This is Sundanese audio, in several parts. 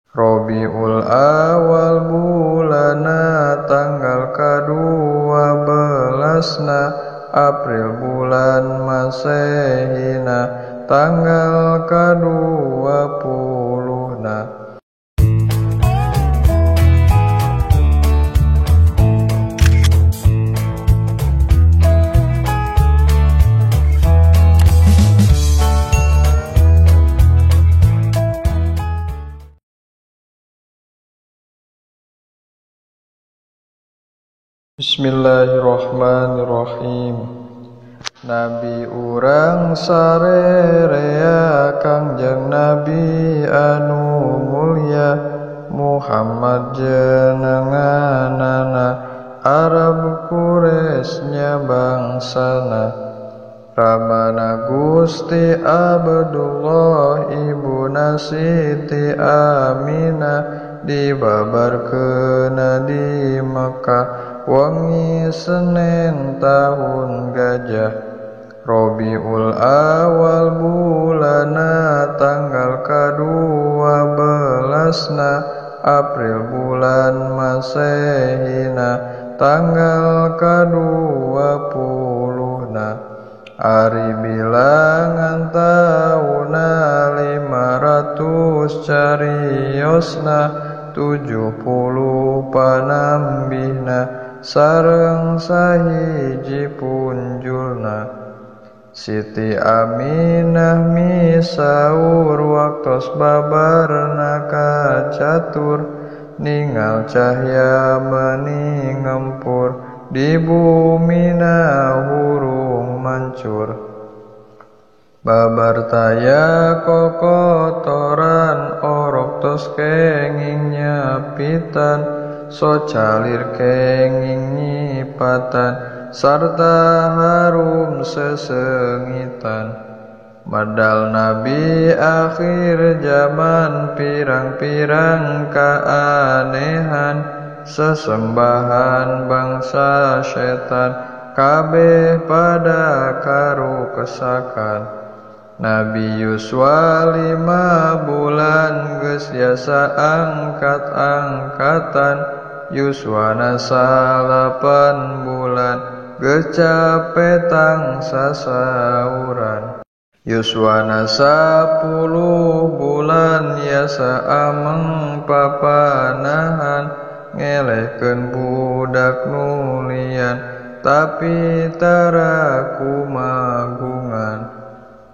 Rabiul Awal bulana tanggal ke-12na, April bulan Masehina tanggal ke-20na. Bismillahirrahmanirrahim. Nabi urang sarerea Kangjeng Nabi anu mulya Muhammad jenenganana, Arab Quraisy bangsana. Ramana Gusti Abdullah ibuna Siti Aminah, dibabarkeuna di Mekah wangi Senin tahun gajah. Rabiul Awal bulana tanggal ke-12na, April bulan Masehina tanggal ke-20na. Ari bilangan tauna 500 cariosna, 70 panambihna sareng sahiji punjulna. Siti Aminah misaur waktos babarna kacatur, ningal cahya meni ngempur di bumina hurung mancur. Babar taya kokotoran orok tos kenging nyapitan, so calir kenging nyipatan sarta harum sesengitan. Madal Nabi akhir zaman pirang-pirang keanehan, sesembahan bangsa setan kabeh pada karu kesakan. Nabi yuswa 5 bulan geus biasa angkat-angkatan, yuswana 8 bulan geus capetang sasauran. Yuswana 10 bulan yasa ameng papanahan, ngelehkeun budak nulian tapi tara kumagungan.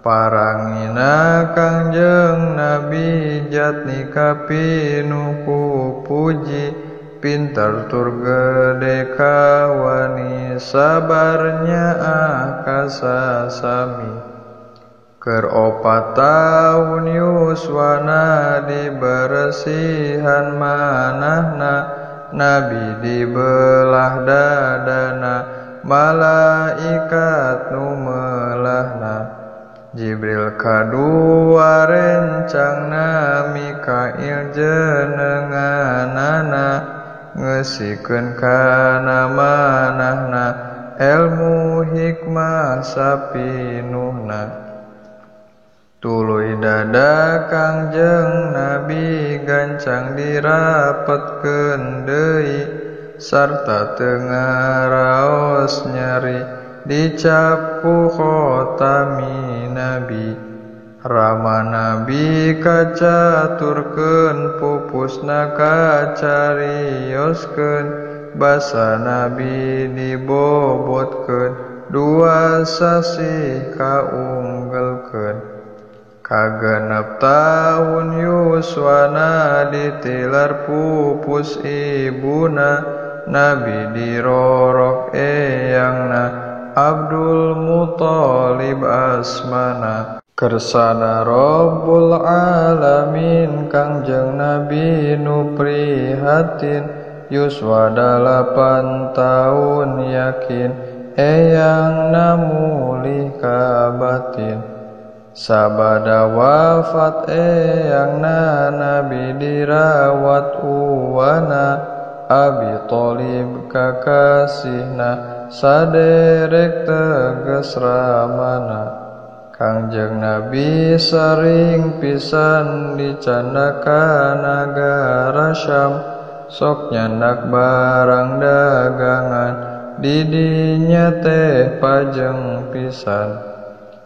Parangina Kangjeng Nabi jatni kapinuku puji, pintar tur gede kawani sabarnya kasasami. Keur 4 tahun yuswana diberesihan manahna, Nabi dibelah dadana malaikat nu melahna. Jibril kadua rencangna, Mikail jenenganana ngesikeun kana manahna ilmu hikmah sapinuhna. Tuluy dada Kangjeng Nabi gancang dirapetkeun deui, sarta teu ngaraos nyeri dicap ku khotami Nabi. Rama Nabi kacaturkeun, pupusna kacarioskeun, basa Nabi dibobotkeun, 2 sasi kaunggelkeun. Kagenep tahun yuswana ditilar pupus ibuna, Nabi dirorok eyangna Abdul Muthalib asmana. Kersana Rabbul Alamin Kangjeng Nabi nu prihatin, yuswa 8 tahun yakin eyangna mulih ka batin. Sabada wafat eyangna Nabi dirawat uwana, Abi Thalib kakasihna saderek teges ramana. Kangjeng Nabi sering pisan dicandakan nagara Syam, sok nyandak barang dagangan, didinya teh pajeng pisan.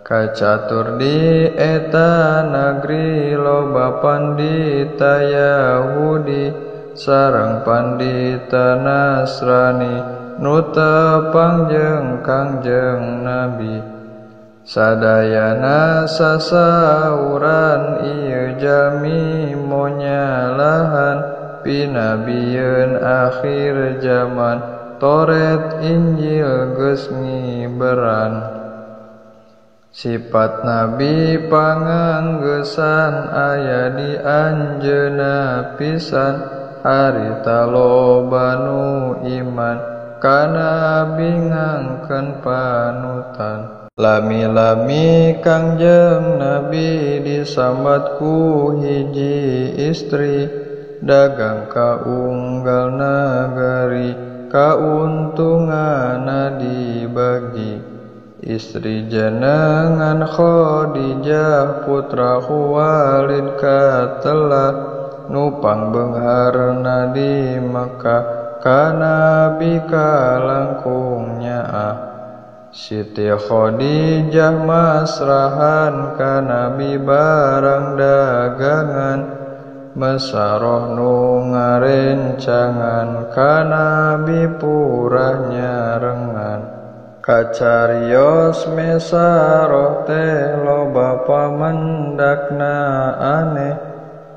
Kacatur di eta nagri loba pandita Yahudi sareng pandita Nasrani nu tepang jeung Kangjeng Nabi. Sadayana sasauran ieu jalmi monyalahan pinabieun akhir zaman, Toret Injil geus ngiberan. Sifat Nabi panganggesan aya di anjeunna pisan, harita loba nu iman ka Nabi ngangkeun panutan. Lami-lami Kangjeng Nabi disambat ku hiji istri, dagang ka unggal nagari, kauntunganna dibagi. Istri jenengan Khadijah putra Khuwailid katelah, nu pangbeungharna di Makkah ka Nabi kalangkung nyaah. Siti Khadijah masrahan ka Nabi barang dagangan, mesaroh nu ngarencangan ka Nabi purah nyarengan. Kacarios mesaroh teh loba pamendakna aneh,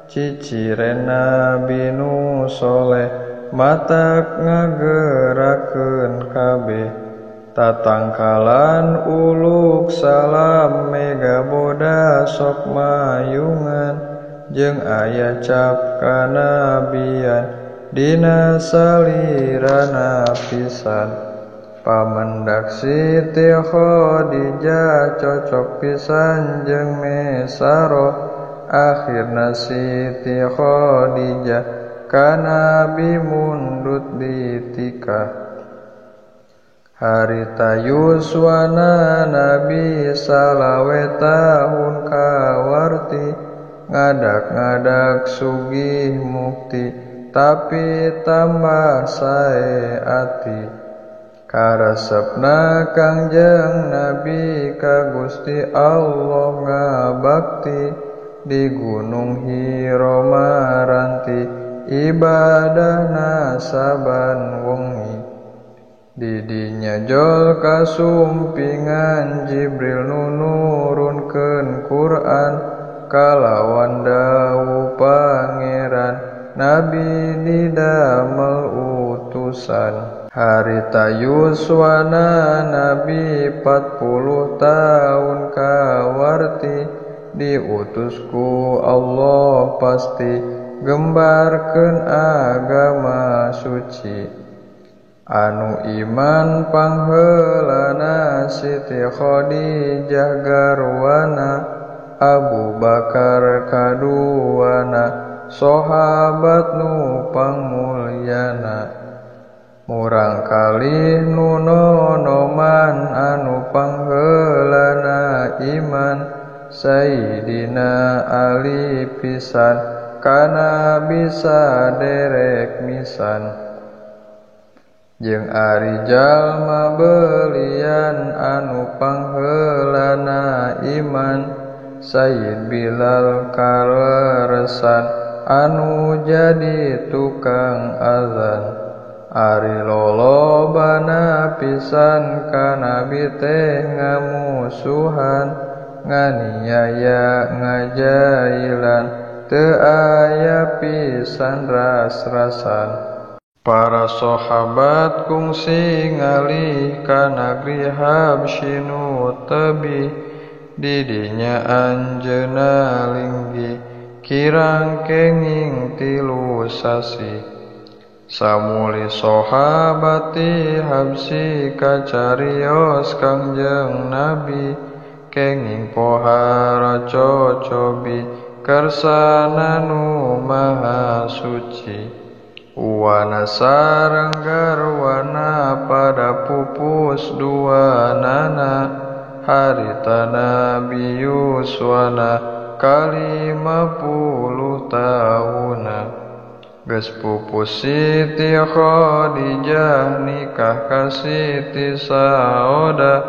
ciciren Nabi nu soleh matak ngagerakeun kabeh. Tatangkalan uluk salam mega boda sok mayungan, jeung aya cap kanabian dina salirana pisan. Pamendak Siti Khadijah cocok pisan jeung mesaroh, akhirna Siti Khadijah ka Nabi mundut ditikah. Harita yuswana Nabi salawe tahun kawarti, ngadak-ngadak sugih mukti, tapi tambah sae ati. Karesepna Kangjeng Nabi ka Gusti Allah ngabakti, di Gunung Hira maranti ibadahna saban wengi. Didinya jol kasumpingan Jibril nu nurunkeun Quran, kalawan dawu pangeran Nabi didamel utusan. Harita yuswana Nabi 40 tahun kawarti, diutus ku Allah pasti gembarkeun agama suci. Anu iman pangheulana Siti Khadijah garwana, Abu Bakar kaduana, sahabat nu pangmulyana. Murang kalih nu nonoman anu pangheulana iman, Sayyidina Ali pisan kana bisa derek misan. Jeung ari jalma belian anu pangheulana iman, Sayyid Bilal kaleresan anu jadi tukang azan. Ari lolobana pisan ka Nabi teh ngamusuhan, nganiaya ngajailan, teu aya pisan ras-rasan. Para sahabat kungsi ngalih ka nagri Habsyi nu tebih, didinya anjeunna linggi kirang kenging 3 sasi. Samuli sahabati Habsyi kacarios Kangjeng Nabi, kenging pohara cocobi kersana nu maha suci. Uwana sareng garwana pada pupus duanana, harita Nabi Yuswana kali 50 tahuna. Geus pupus Siti Khadijah nikah ka Siti Saudah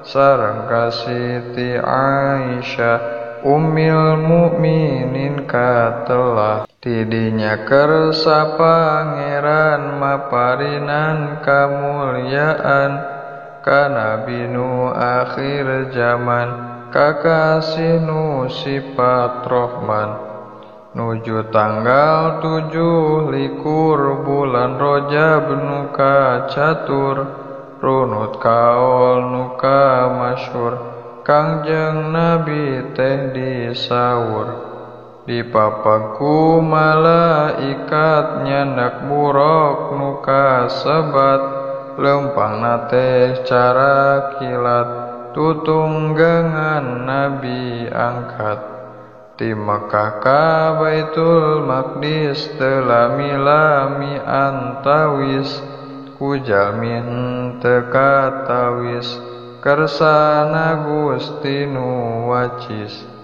sareng ka Siti Aisyah Ummil Mukminin katelah. Tidinya kersa pangeran maparinan kamulyaan ka Nabi nu akhir zaman kakasih nu sifat Rahman. Nuju tanggal 27 bulan Rajab nu kacatur runut kaol nu kamasyhur Kangjeng Nabi teh disaur. Dipapagku malaikat nyandak burok nu kasebat lempangna teh cara kilat tutunggangan Nabi angkat. Ti Makkah ka Baitul Maqdis teu lami-lami antawis ku jalmi henteu katawis kersana Gusti nu wacis.